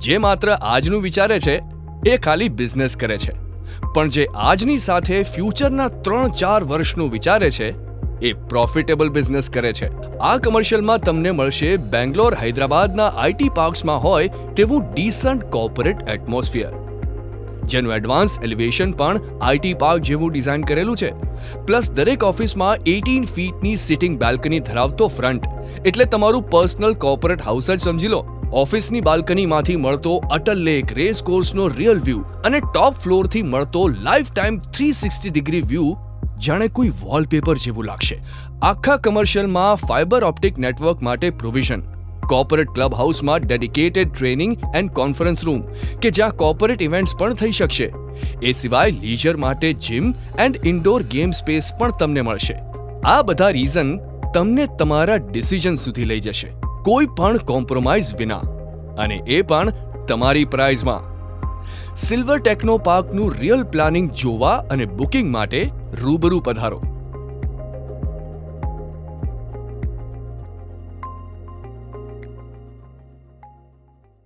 જે માત્ર આજનું વિચારે છે એ ખાલી બિઝનેસ કરે છે, પણ જે આજની સાથે ફ્યુચરના 3-4 વર્ષનું વિચારે છે એ પ્રોફિટેબલ બિઝનેસ કરે છે. આ કમર્શિયલમાં તમને મળશે બેંગ્લોર, હૈદરાબાદના આઈટી પાર્ક્સમાં હોય તેવું ડીસન્ટ કોર્પોરેટ એટમોસ્ફિયર, જેનું એડવાન્સ એલિવેશન પણ આઈટી પાર્ક જેવું ડિઝાઇન કરેલું છે. પ્લસ દરેક ઓફિસમાં 18 ફીટની સિટિંગ બાલ્કની ધરાવતો ફ્રન્ટ, એટલે તમારું પર્સનલ કોર્પોરેટ હાઉસ જ સમજી લો. ઓફિસની બાલ્કનીમાંથી મળતો અટલ લેક, રેસ કોર્સનો રિયલ વ્યૂ અને ટોપ ફ્લોરથી મળતો લાઈફ ટાઈમ 360 ડિગ્રી વ્યૂ જાણે કોઈ વોલપેપર જેવું લાગશે. આખા કમર્શિયલમાં ફાઇબર ઓપ્ટિક નેટવર્ક માટે પ્રોવિઝન, કોર્પોરેટ ક્લબ હાઉસમાં dedicated training and conference room કે જ્યાં કોર્પોરેટ ઇવેન્ટ્સ પણ થઈ શકશે. એ સિવાય લીઝર માટે gym and indoor game space પણ તમને મળશે. આ બધા રીઝન તમને તમારા ડિસિઝન સુધી લઈ જશે, કોઈ પણ કોમ્પ્રોમાઇઝ વિના, અને એ પણ તમારી પ્રાઇઝમાં. સિલ્વર ટેકનો પાર્કનું રિયલ પ્લાનિંગ જોવા અને બુકિંગ માટે રૂબરૂ પધારો.